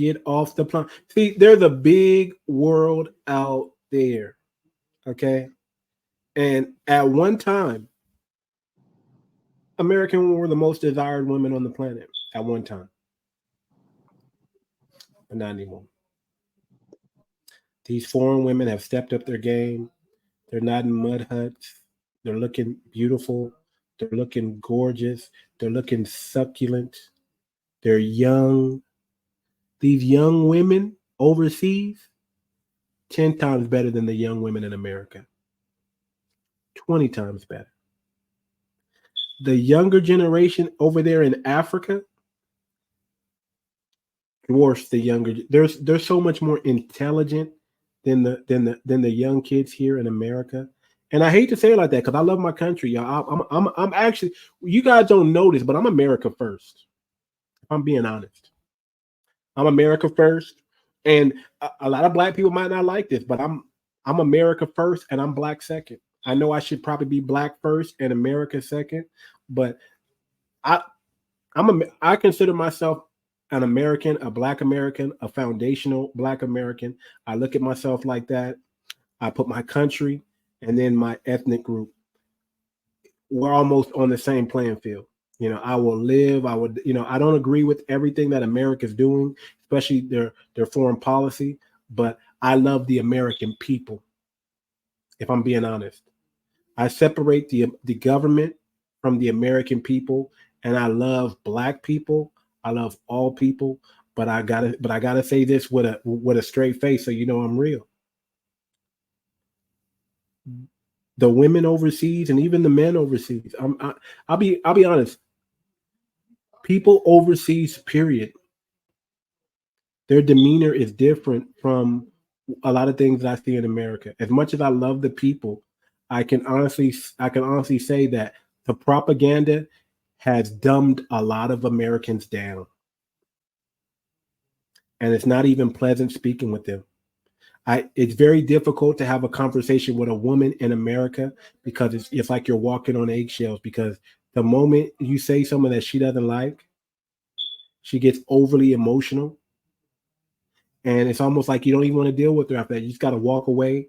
Get off the planet. See, there's a big world out there. Okay. And at one time, American women were the most desired women on the planet at one time. But not anymore. These foreign women have stepped up their game. They're not in mud huts. They're looking beautiful. They're looking gorgeous. They're looking succulent. They're young. These young women overseas, 10 times better than the young women in America. 20 times better. The younger generation over there in Africa dwarfs the younger. They're so much more intelligent than the young kids here in America. And I hate to say it like that because I love my country, y'all. I'm actually, you guys don't know this, but I'm America first. If I'm being honest, I'm America first, and a lot of black people might not like this, but I'm America first, and I'm black second. I know I should probably be black first and America second, but I consider myself an American, a black American, a foundational black American. I look at myself like that. I put my country and then my ethnic group. We're almost on the same playing field. I will live. I would, I don't agree with everything that America's doing, especially their foreign policy, but I love the American people. If I'm being honest, I separate the government from the American people, and I love black people. I love all people, but I gotta say this with a straight face, so I'm real. The women overseas and even the men overseas. I'll be honest. People overseas, period. Their demeanor is different from a lot of things that I see in America. As much as I love the people, I can honestly say that the propaganda has dumbed a lot of Americans down. And it's not even pleasant speaking with them. It's very difficult to have a conversation with a woman in America because it's like you're walking on eggshells, because the moment you say something that she doesn't like, she gets overly emotional. And it's almost like you don't even want to deal with her after that. You just got to walk away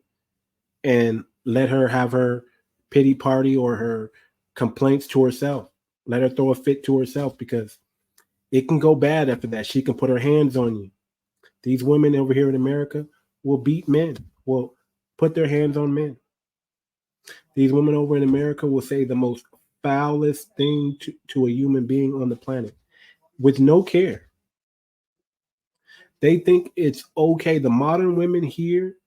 and let her have her pity party or her complaints to herself. Let her throw a fit to herself, because it can go bad after that. She can put her hands on you. These women over here in America will beat men, will put their hands on men. These women over in America will say the most foulest thing to a human being on the planet with no care. They think it's okay. The modern women here,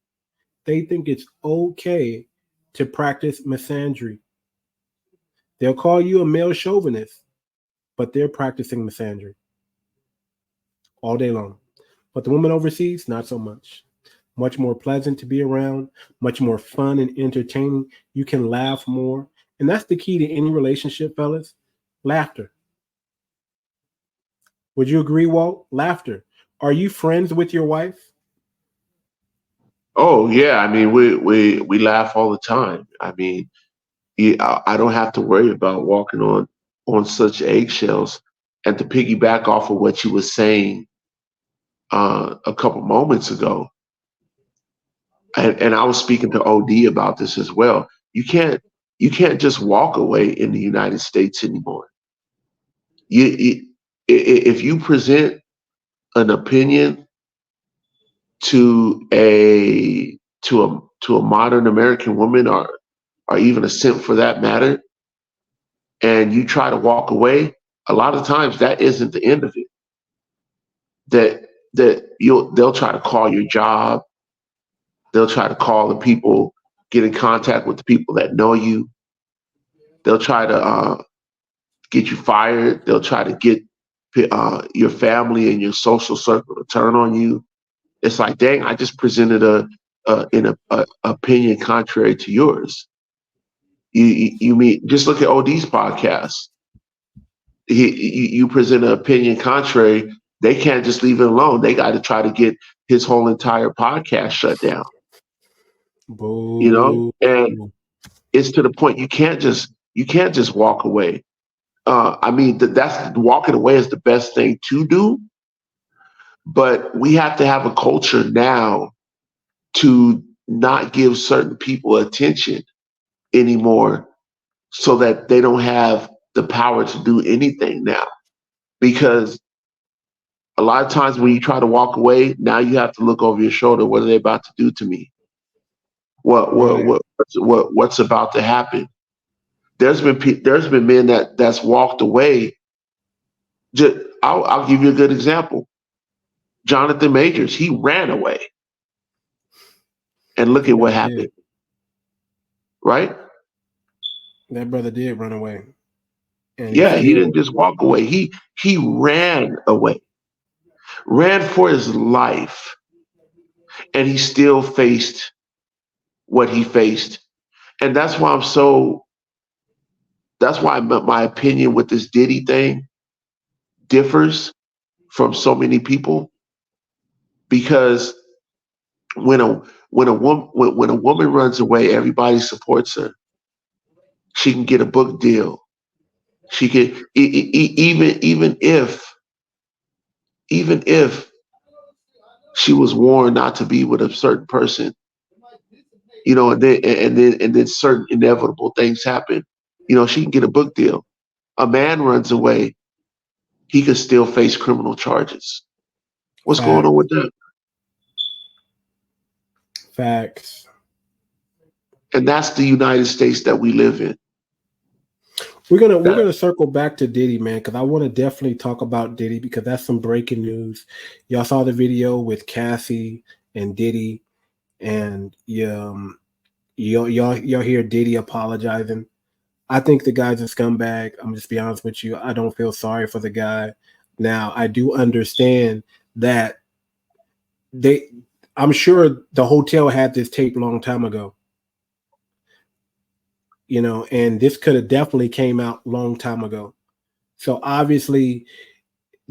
they think it's okay to practice misandry. They'll call you a male chauvinist, but they're practicing misandry all day long. But the women overseas, not so much. Much more pleasant to be around, much more fun and entertaining. You can laugh more. And that's the key to any relationship, fellas. Laughter. Would you agree, Walt? Laughter. Are you friends with your wife? Oh yeah, I mean we laugh all the time. I mean, I don't have to worry about walking on such eggshells. And to piggyback off of what you were saying a couple moments ago, and I was speaking to OD about this as well. You can't just walk away in the United States anymore. If you present an opinion to a modern American woman, or even a simp for that matter, and you try to walk away, a lot of times that isn't the end of it. They'll try to call your job. They'll try to call the people, get in contact with the people that know you. They'll try to get you fired. They'll try to get your family and your social circle to turn on you. It's like, dang, I just presented an opinion contrary to yours. You mean, just look at OD's podcast. You present an opinion contrary, they can't just leave it alone. They got to try to get his whole entire podcast shut down. Boo. And it's to the point you can't just walk away. I mean, that's walking away is the best thing to do. But we have to have a culture now to not give certain people attention anymore so that they don't have the power to do anything now. Because a lot of times when you try to walk away, now you have to look over your shoulder. What are they about to do to me? What's about to happen? There's been men that's walked away. I'll give you a good example. Jonathan Majors, he ran away, and look at what happened. Right? That brother did run away. And he didn't just walk away. He ran away, ran for his life, and he still faced what he faced. And that's why my opinion with this Diddy thing differs from so many people, because when a woman runs away, everybody supports her. She can get a book deal. She can even if she was warned not to be with a certain person, and then certain inevitable things happen, she can get a book deal. A man runs away, he could still face criminal charges. What's going on with that? Facts. And that's the United States that we live in. We're gonna circle back to Diddy, man, because I want to definitely talk about Diddy, because that's some breaking news. Y'all saw the video with Cassie and Diddy, and y'all hear Diddy apologizing. I think the guy's a scumbag. I'm just be honest with you. I don't feel sorry for the guy. Now, I do understand that I'm sure the hotel had this tape a long time ago. And this could have definitely came out a long time ago. So obviously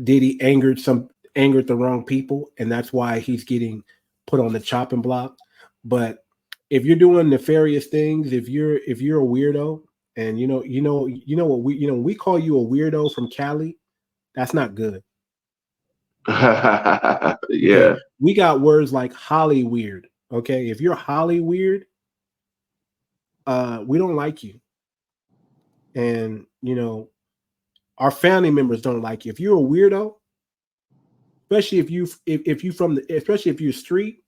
Diddy angered the wrong people, and that's why he's getting put on the chopping block. But if you're doing nefarious things, if you're a weirdo, and we call you a weirdo from Cali, that's not good. Yeah. Okay? We got words like Holly weird. Okay. If you're Holly weird, we don't like you. And our family members don't like you. If you're a weirdo, especially if you're street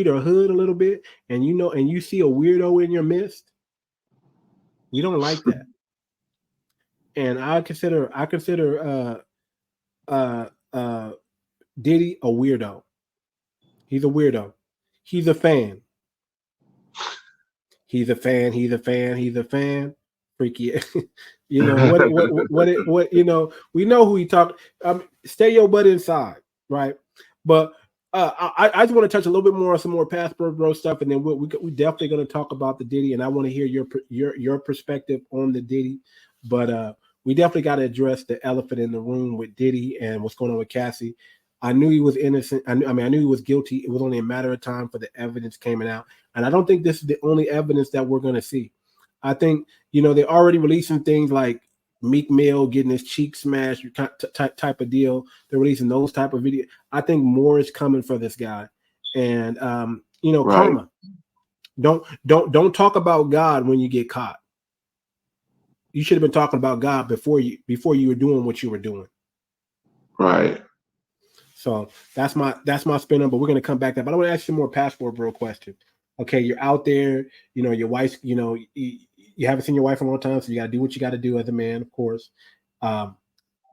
or hood a little bit, and you see a weirdo in your midst, we don't like that. And I consider Diddy a weirdo. He's a weirdo. He's a fan. He's a fan. Freaky. What we know who he talked. Stay your butt inside, right? But I just want to touch a little bit more on some more passport bro stuff, and then we definitely going to talk about the Diddy, and I want to hear your perspective on the Diddy. But we definitely got to address the elephant in the room with Diddy and what's going on with Cassie. I knew he was innocent. I knew he was guilty. It was only a matter of time for the evidence coming out, and I don't think this is the only evidence that we're going to see. I think they're already releasing things like Meek Mill getting his cheek smashed type of deal. They're releasing those type of videos. I think more is coming for this guy, and right. Karma. Don't talk about God when you get caught. You should have been talking about God before you were doing what you were doing. Right. So that's my spin on, but we're gonna come back to that. But I want to ask you some more passport bro question. Okay, you're out there, your wife, you haven't seen your wife in a long time, so you gotta do what you gotta do as a man, of course.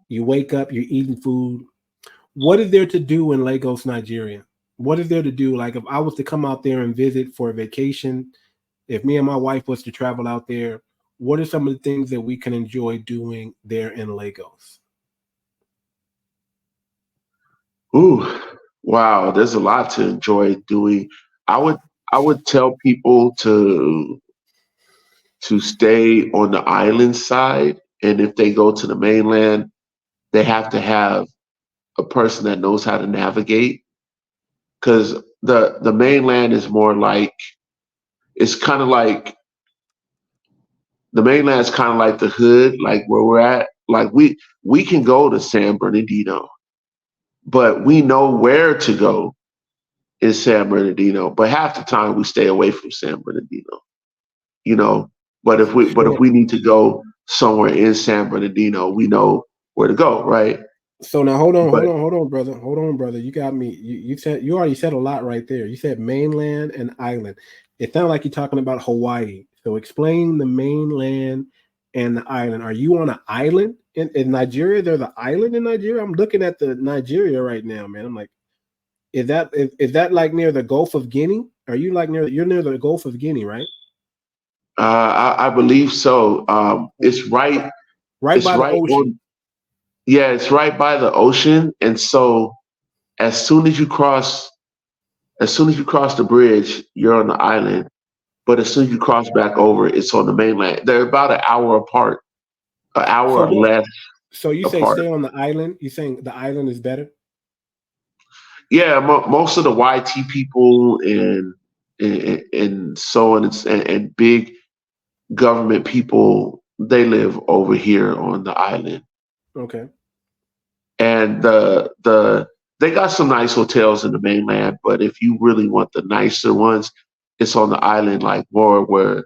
You wake up, you're eating food. What is there to do in Lagos, Nigeria? What is there to do? Like, if I was to come out there and visit for a vacation, if me and my wife was to travel out there, what are some of the things that we can enjoy doing there in Lagos? Ooh, wow, there's a lot to enjoy doing. I would tell people to stay on the island side, and if they go to the mainland, they have to have a person that knows how to navigate, because the mainland is more like, it's kind of like, the mainland is kind of like the hood, like where we're at. Like we can go to San Bernardino, but we know where to go in San Bernardino. But half the time we stay away from San Bernardino, you know. But if we need to go somewhere in San Bernardino, we know where to go, right? So now hold on, But brother. You got me. You already said a lot right there. You said mainland and island. It sounded like you're talking about Hawaii. So explain the mainland and the island. Are you on an island in Nigeria? There's an island in Nigeria. I'm looking at the Nigeria right now, man. I'm like, is that like near the Gulf of Guinea? Are you like you're near the Gulf of Guinea, right? I believe so. It's right. Right It's by the right ocean. on. Yeah, it's right by the ocean, and so as soon as you cross the bridge, you're on the island. But as soon as you cross back over, it's on the mainland. They're about an hour apart, an hour So or what? less So you say apart. stay on the island? You saying the island is better? Yeah, most of the YT people and so on and big government people, they live over here on the island. Okay. And they got some nice hotels in the mainland, but if you really want the nicer ones, it's on the island, like more where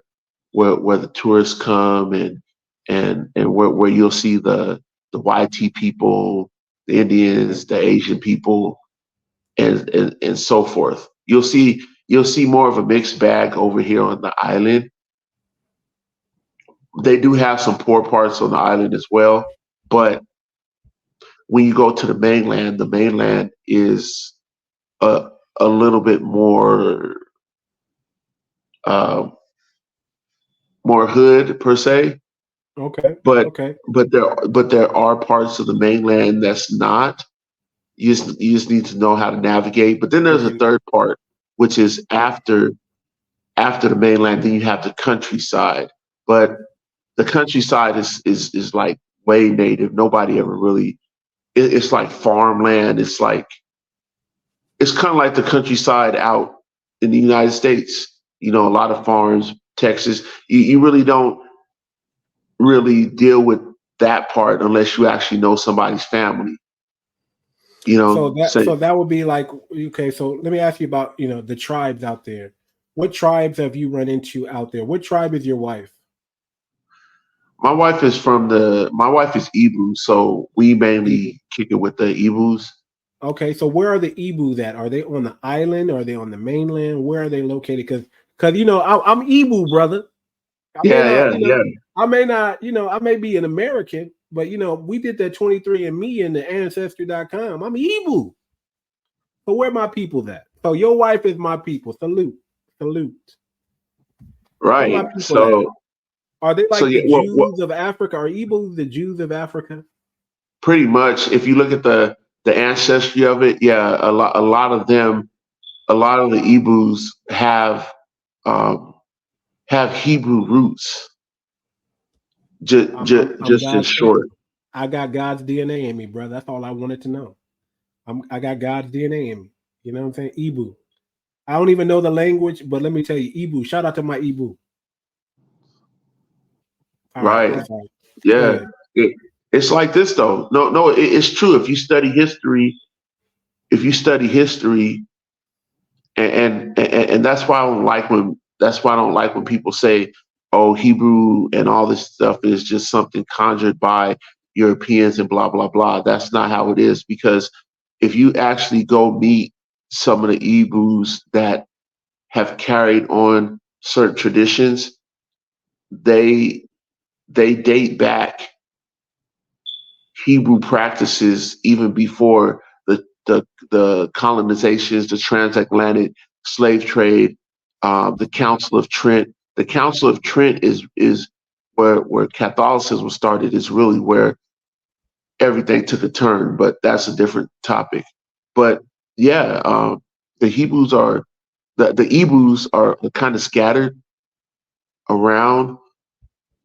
the tourists come and where you'll see the YT people, the Indians, the Asian people, and so forth. You'll see more of a mixed bag over here on the island. They do have some poor parts on the island as well, but when you go to the mainland is a a little bit uh, more hood per se, Okay. but Okay. there are parts of the mainland that's not. You just need to know how to navigate. But then there's a Okay. third part, which is after the mainland. Then you have the countryside, but the countryside is like way native. Nobody ever really. It's like farmland. It's kind of like the countryside out in the United States. You know, a lot of farms, Texas. You really don't really deal with that part unless you actually know somebody's family. You So know, so that would be like, okay. So let me ask you about the tribes out there. What tribes have you run into out there? What tribe is your wife? my wife is Ibu, so we Ibu. mainly kick it with the Ibus. Okay, so where are the Ibus at? Are they on the island? Are they on the mainland? Where are they located? Because I'm Ibu, brother. I may Yeah, not, yeah, yeah. I may not, I may be an American, but we did that 23 and me in the ancestry.com. I'm Ibu. So where my people at? So your wife is my people. Salute. Salute. Where my Right. people at? Are they So like yeah, the Jews of Africa? Are Igbos the Jews of Africa? pretty much. If you look at the ancestry of it, yeah, a lot of them, a lot of the Ibus um, have Hebrew roots. I'm Just in God's short. son. I got God's DNA in me, brother. That's all I wanted to know. I got God's DNA in me. You know what I'm saying? Ibu. I don't even know the language, but let me tell you, Ibu. Shout out to my Ibu. All right, I'm Right. sorry. Go Yeah. ahead. It, it's like this though. No, it's true. If you study history, and that's why I don't like when people say, "Oh, Hebrew and all this stuff is just something conjured by Europeans and blah blah blah." That's not how it is, because if you actually go meet some of the Hebrews that have carried on certain traditions, they date back Hebrew practices even before the colonizations, the transatlantic slave trade, the Council of Trent. The Council of Trent is where Catholicism started. Is really where everything took a turn, but that's a different topic. But yeah, the Hebrews are the Hebrews are kind of scattered around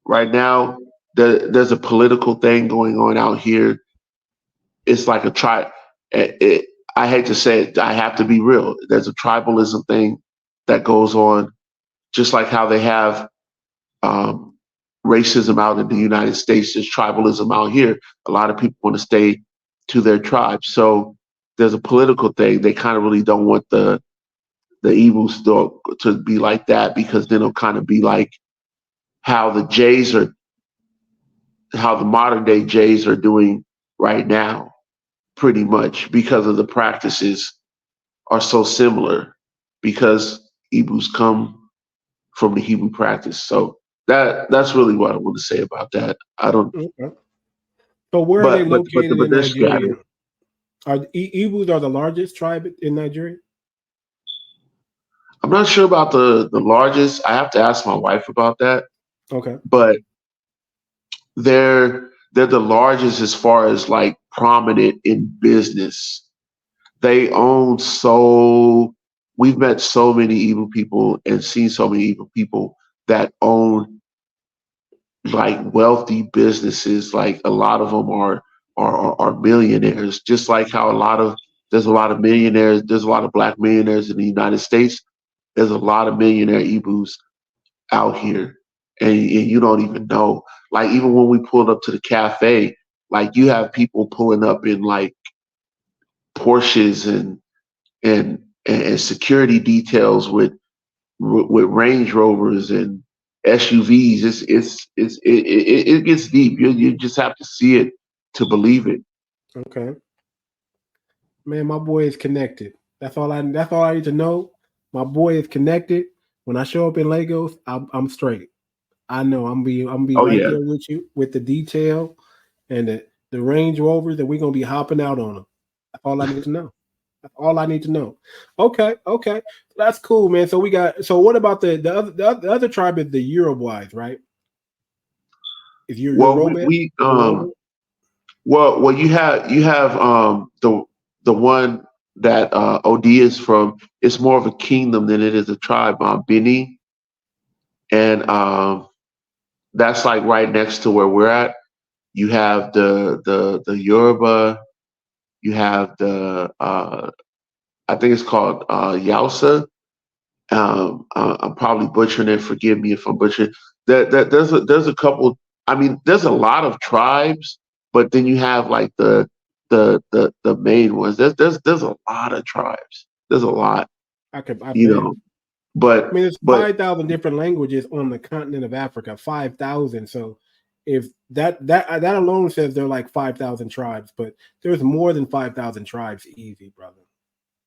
right now. There's a political thing going on out here. It's like a tri. It, I hate to say it. I have to be real. There's a tribalism thing that goes on, just like how they have um, racism out in the United States. There's tribalism out here. A lot of people want to stay to their tribe. So there's a political thing. They kind of really don't want the Igbos to be like that, because then it'll kind of be like how the modern day Jays are doing right now, pretty much, because of the practices are so similar, because Igbos come from the Hebrew practice. So that's really what I want to say about that. I don't. Okay. So where are they But located in they're Nigeria? scattered. Are the Igbos are the largest tribe in Nigeria? I'm not sure about the largest. I have to ask my wife about that. Okay. But they're the largest as far as like prominent in business. They own so we've met so many evil people and seen so many evil people that own like wealthy businesses. Like a lot of them are millionaires. Just like how there's a lot of millionaires, there's a lot of black millionaires in the United States. There's a lot of millionaire Igbos out here, and you don't even know. Like even when we pulled up to the cafe, like you have people pulling up in like Porsches and security details with Range Rovers and SUVs. It gets deep. You just have to see it to believe it. Okay. Man, my boy is connected. That's all I need to know. My boy is connected. When I show up in Lagos, I'm straight. I know I'm gonna be Oh right yeah, there with you with the detail and the Range Rovers that we're gonna be hopping out on them. That's all I need to know. That's all I need to know. Okay, okay, that's cool, man. So we got. So what about the other tribe is the Yoruba, right? Is your well Yoruba? we Yoruba? well you have the one that OD is from. It's more of a kingdom than it is a tribe, Bini, and that's like right next to where we're at. You have the Yoruba. You have the I think it's called 𝗖𝗄𝗄𝘁𝗂𝘁. I'm probably butchering it. Forgive me if I'm butchering. There's a couple. I mean, there's a lot of tribes, but then you have like the main ones. There's a lot of tribes. There's a lot, I you bet. know. I But mean, there's but 5,000 different languages on the continent of Africa. 5,000. So if that alone says there are like 5,000 tribes, but there's more than 5,000 tribes. Easy, brother.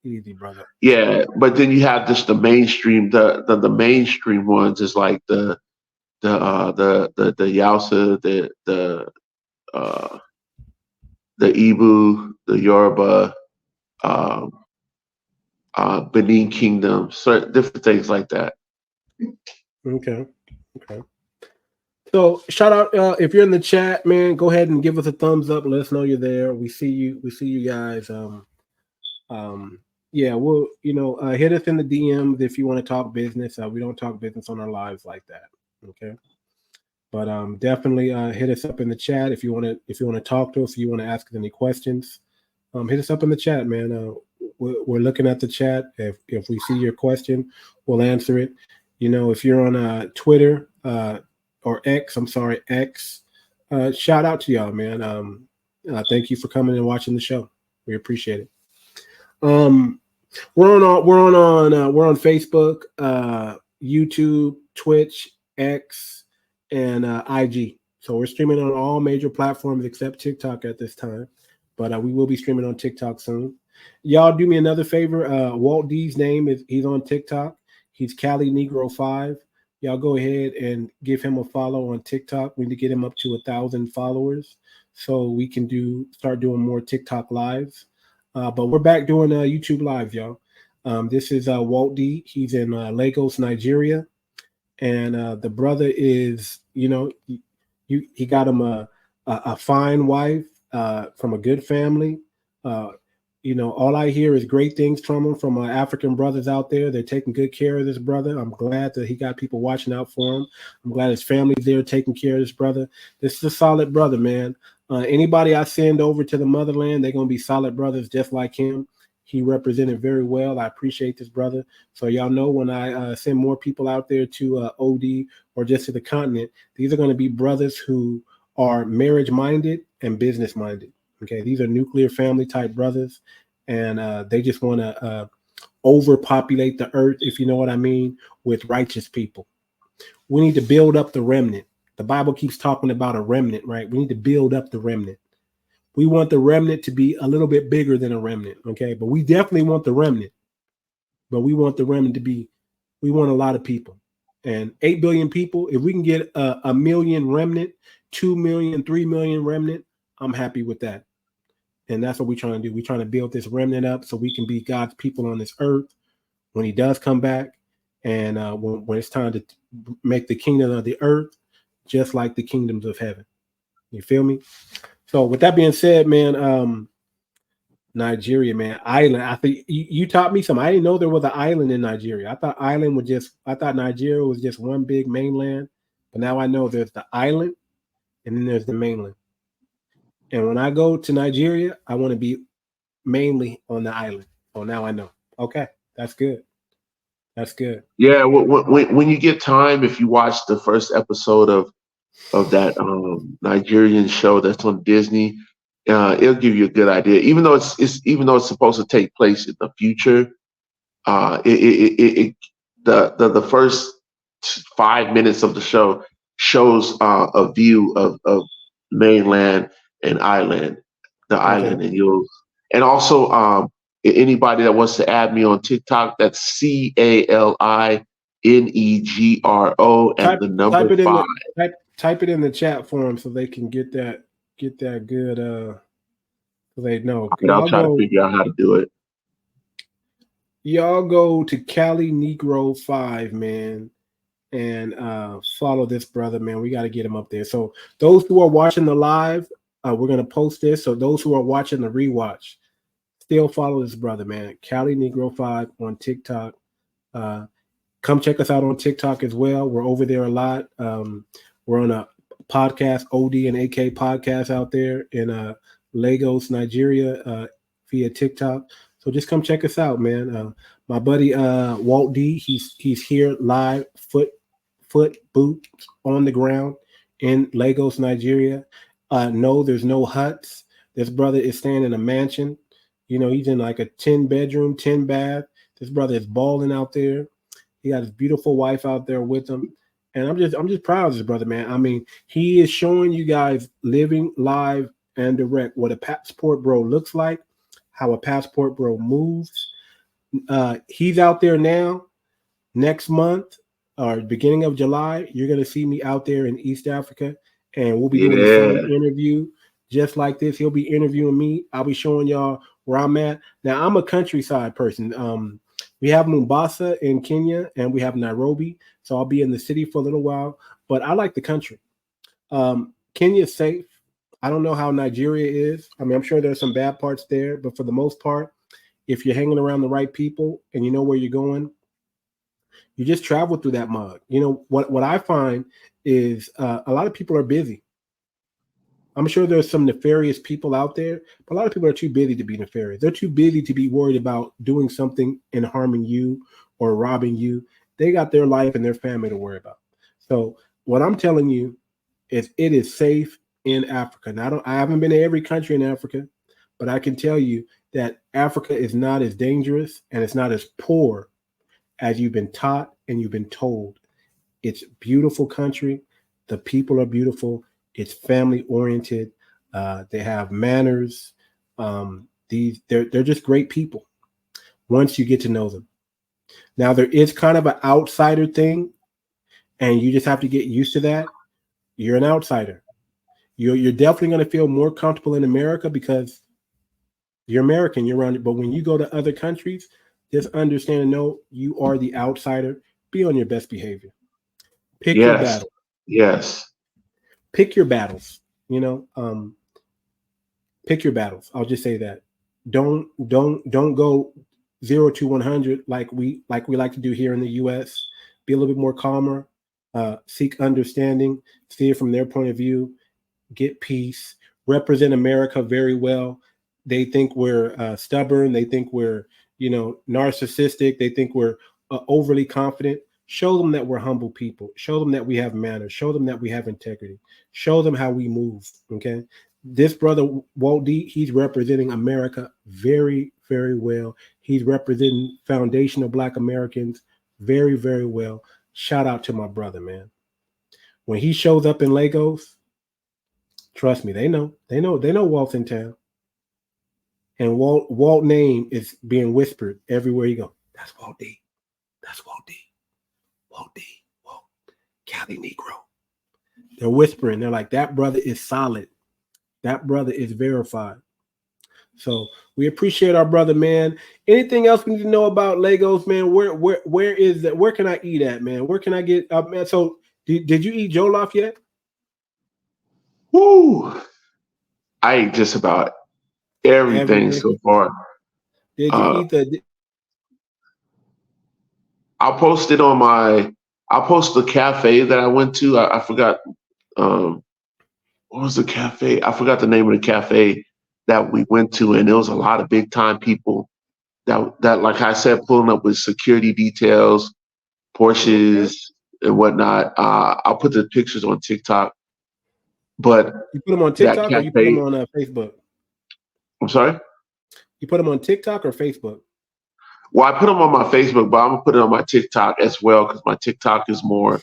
Easy, brother. yeah, but then you have just the mainstream. The mainstream ones is like the 𝗖𝗄𝗄𝗁, uh, the Ibu, the Yoruba, um, Benin Kingdom, so different things like that. Okay. Okay. So shout out if you're in the chat, man. Go ahead and give us a thumbs up. Let us know you're there. We see you. We see you guys. Um, yeah, we'll hit us in the DMs if you want to talk business. We don't talk business on our lives like that. Okay. But definitely hit us up in the chat if you want to talk to us. If you want to ask us any questions, hit us up in the chat, man. We're looking at the chat. If we see your question, we'll answer it. If you're on Twitter or X, I'm sorry, X. Shout out to y'all, man. Thank you for coming and watching the show. We appreciate it. We're on Facebook, YouTube, Twitch, X, and IG. So we're streaming on all major platforms except TikTok at this time, but we will be streaming on TikTok soon. Y'all do me another favor. Walt D's name he's on TikTok. He's Cali Negro 5. Y'all go ahead and give him a follow on TikTok. We need to get him up to 1,000 followers so we can start doing more TikTok lives. But we're back doing YouTube lives, y'all. This is Walt D. He's in Lagos, Nigeria. And the brother is, he got him a fine wife from a good family. All I hear is great things from him, from my African brothers out there. They're taking good care of this brother. I'm glad that he got people watching out for him. I'm glad his family's there taking care of this brother. This is a solid brother, man. Anybody I send over to the motherland, they're going to be solid brothers just like him. He represented very well. I appreciate this brother. So y'all know when I send more people out there to OD or just to the continent, these are going to be brothers who are marriage-minded and business-minded. Okay, these are nuclear family type brothers, and they just want to overpopulate the earth, if you know what I mean, with righteous people. We need to build up the remnant. The Bible keeps talking about a remnant, right? We need to build up the remnant. We want the remnant to be a little bit bigger than a remnant, okay? But we definitely want the remnant. But we want the remnant to be, we want a lot of people. And 8 billion people, if we can get a million remnant, 2 million, 3 million remnant, I'm happy with that. And that's what we're trying to do. We're trying to build this remnant up so we can be God's people on this earth when he does come back. And when it's time to make the kingdom of the earth just like the kingdoms of heaven. You feel me? So with that being said, man, Nigeria, man, island. I think you taught me something. I didn't know there was an island in Nigeria. I thought Nigeria was just one big mainland. But now I know there's the island and then there's the mainland. And when I go to Nigeria, I want to be mainly on the island. Oh, now I know. Okay, that's good. That's good. Yeah, when you get time, if you watch the first episode of that Nigerian show that's on Disney, it'll give you a good idea. Even though it's supposed to take place in the future, the first 5 minutes of the show shows a view of mainland and island, island, and also anybody that wants to add me on TikTok, that's CALINEGRO and the number 5. Type it in the chat for them so they can get that good so they know. I'll try to figure out how to do it. Y'all go to CALINEGRO 5, man, and follow this brother, man. We got to get him up there. So those who are watching the live, we're gonna post this. So those who are watching the rewatch, still follow this brother, man. CALINEGRO 5 on TikTok. Come check us out on TikTok as well. We're over there a lot. We're on a podcast, OD and AK podcast out there in Lagos, Nigeria, via TikTok. So just come check us out, man. My buddy Walt D, he's here live, foot boots on the ground in Lagos, Nigeria. No, there's no huts. This brother is staying in a mansion. You know, he's in like a 10-bedroom, 10-bath. This brother is balling out there. He got his beautiful wife out there with him. And I'm just proud of this brother, man. I mean, he is showing you guys living live and direct what a passport bro looks like, how a passport bro moves. He's out there now. Next month or beginning of July, you're going to see me out there in East Africa, and we'll be doing the same interview just like this. He'll be interviewing me. I'll be showing y'all where I'm at. Now, I'm a countryside person. We have Mombasa in Kenya, and we have Nairobi. So I'll be in the city for a little while, but I like the country. Kenya is safe. I don't know how Nigeria is. I mean, I'm sure there's some bad parts there, but for the most part, if you're hanging around the right people and you know where you're going, you just travel through that mud. You know, what I find is a lot of people are busy. I'm sure there's some nefarious people out there, but a lot of people are too busy to be nefarious. They're too busy to be worried about doing something and harming you or robbing you. They got their life and their family to worry about. So what I'm telling you is it is safe in Africa. Now, I haven't been to every country in Africa, but I can tell you that Africa is not as dangerous and it's not as poor as you've been taught and you've been told. It's a beautiful country. The people are beautiful. It's family oriented. They have manners. They're just great people once you get to know them. Now, there is kind of an outsider thing, and you just have to get used to that. You're an outsider. You're definitely going to feel more comfortable in America because you're American. You're around it. But when you go to other countries, just understand and know you are the outsider. Be on your best behavior. Pick your battle. Yes. Pick your battles. You know, pick your battles. I'll just say that. Don't go 0 to 100 like we like to do here in the U.S. Be a little bit more calmer. Seek understanding. See it from their point of view. Get peace. Represent America very well. They think we're stubborn. They think we're, narcissistic. They think we're overly confident. Show them that we're humble people. Show them that we have manners. Show them that we have integrity. Show them how we move. Okay. This brother Walt D, he's representing America very, very well. He's representing foundational Black Americans very, very well. Shout out to my brother, man. When he shows up in Lagos, trust me, they know Walt's in town. And Walt name is being whispered everywhere you go. That's Walt D. That's Walt D. Walt D. Walt. Cali Negro. They're whispering. They're like, that brother is solid. That brother is verified. So we appreciate our brother, man. Anything else we need to know about Lagos, man? Where is that? Where can I eat at, man? Where can I get up, man? So did you eat jollof yet? Woo! I ate just about everything so far. Did you eat the? I'll post the cafe that I went to. I forgot what was the cafe? I forgot the name of the cafe that we went to, and there was a lot of big time people that like I said, pulling up with security details, Porsches and whatnot. I'll put the pictures on TikTok. But you put them on TikTok or you put them on Facebook? I'm sorry? You put them on TikTok or Facebook? Well, I put them on my Facebook, but I'm gonna put it on my TikTok as well because my TikTok is more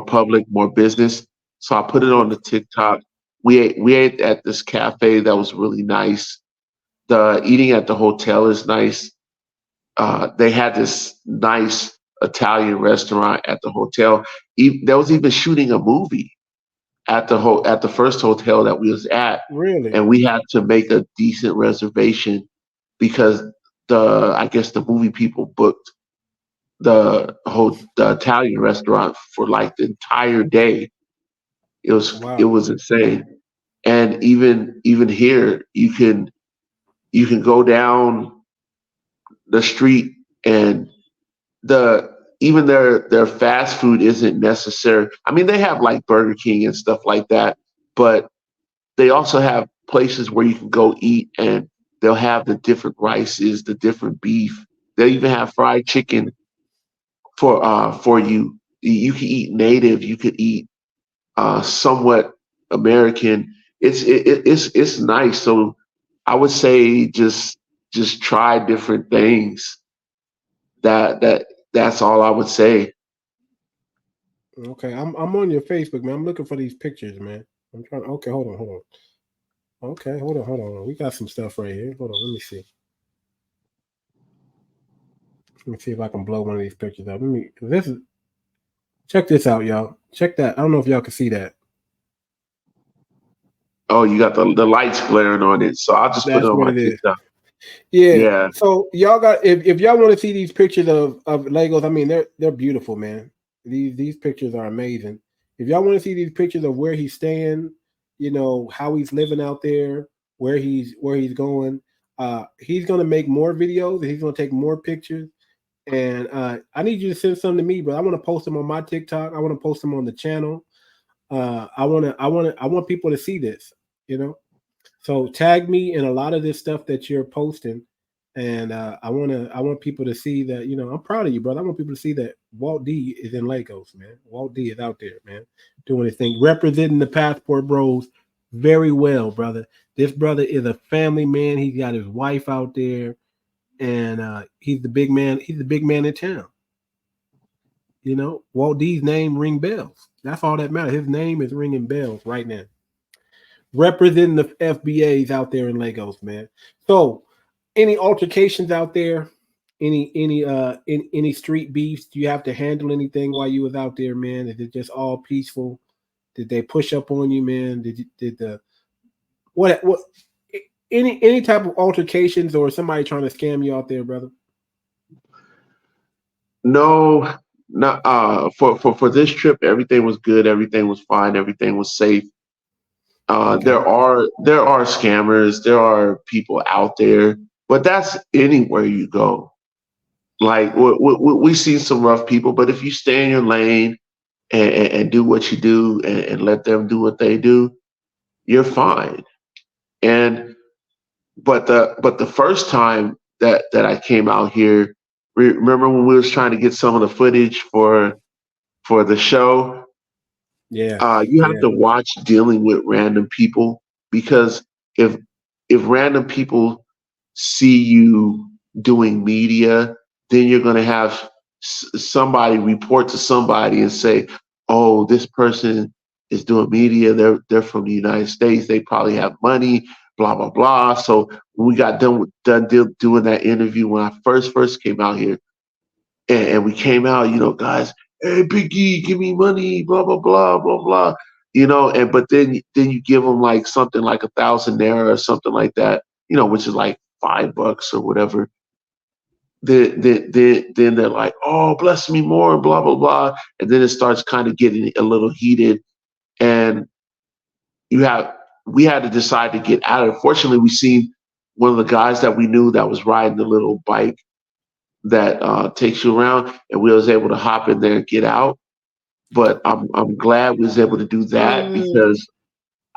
public, more business. So I put it on the TikTok. We ate at this cafe that was really nice. The eating at the hotel is nice. They had this nice Italian restaurant at the hotel. There was even shooting a movie at the first hotel that we was at. Really? And we had to make a decent reservation because I guess the movie people booked the Italian restaurant for like the entire day. It was insane. And even here, you can go down the street and even their fast food isn't necessary. I mean, they have like Burger King and stuff like that, but they also have places where you can go eat and they'll have the different rices, the different beef. They even have fried chicken for you. You can eat native. You could eat somewhat American. It's nice. So I would say just try different things. That's all I would say. Okay, I'm on your Facebook, man. I'm looking for these pictures, man. I'm trying. Okay, hold on. Okay, hold on. We got some stuff right here. Hold on, let me see. Let me see if I can blow one of these pictures up. Check this out, y'all. Check that. I don't know if y'all can see that. Oh, you got the lights glaring on it, so I'll just put it on my TikTok. Yeah. So y'all got if y'all want to see these pictures of Lagos, I mean they're beautiful, man. These pictures are amazing. If y'all want to see these pictures of where he's staying, you know, how he's living out there, where he's going, he's gonna make more videos and he's gonna take more pictures. And I need you to send some to me, but I want to post them on my TikTok. I want to post them on the channel. I want people to see this, you know. So tag me in a lot of this stuff that you're posting, and I want people to see that, you know, I'm proud of you, brother. I want people to see that Walt D is in Lagos, man. Walt D is out there, man, doing his thing, representing the Passport Bros very well, brother. This brother is a family man. He's got his wife out there, and he's the big man. He's the big man in town. You know, Walt D's name ring bells. That's all that matters. His name is ringing bells right now. Representing the FBAs out there in Lagos, man. So, any altercations out there? Any street beefs? Do you have to handle anything while you was out there, man? Is it just all peaceful? Did they push up on you, man? What any type of altercations or somebody trying to scam you out there, brother? No, not for this trip. Everything was good. Everything was fine. Everything was safe. Okay. There are scammers. There are people out there, but that's anywhere you go. Like we see some rough people, but if you stay in your lane and do what you do and let them do what they do, you're fine. But the first time that I came out here, remember when we was trying to get some of the footage for the show? Yeah. You have to watch dealing with random people because if random people see you doing media, then you're going to have somebody report to somebody and say, "Oh, this person is doing media. They're from the United States. They probably have money. Blah blah blah." So when we got done doing that interview when I first came out here, and we came out, guys, hey Biggie, give me money, blah blah blah blah blah, and but then you give them like something like 1,000 naira or something like that, which is like $5 or whatever. Then they're like, oh, bless me more, blah blah blah, and then it starts kind of getting a little heated, and we had to decide to get out of it. Fortunately, we seen one of the guys that we knew that was riding the little bike that takes you around, and we was able to hop in there and get out. But I'm glad we was able to do that because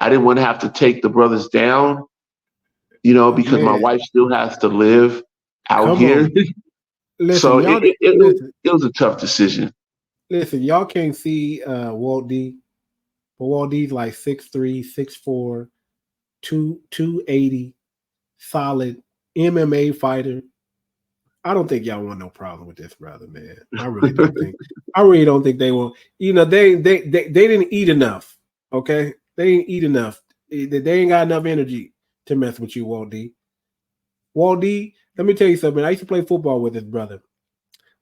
I didn't want to have to take the brothers down, because my wife still has to live out here. Listen, So y'all, it was a tough decision. Listen, y'all can't see Walt D, but Walt D's like 6'3", 6'4", 280, solid MMA fighter. I don't think y'all want no problem with this brother, man. I really don't think. I really don't think they will. They didn't eat enough. Okay, they didn't eat enough. They ain't got enough energy to mess with you, Walt D. Walt D, let me tell you something. I used to play football with this brother.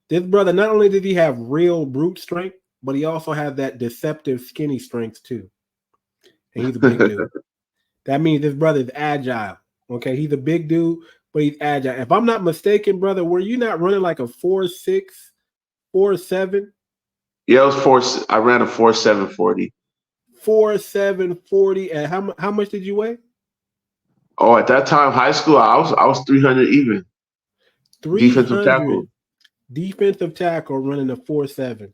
This brother, not only did he have real brute strength, but he also had that deceptive skinny strength too. And he's a big dude. That means this brother is agile. Okay, he's a big dude, but he's agile. If I'm not mistaken, brother, were you not running like a 4.6, 4.7? Yeah, it was I ran a 4.740. 4.740. And how much did you weigh? Oh, at that time, high school, I was 300 even. 300. Defensive tackle running a 4.7.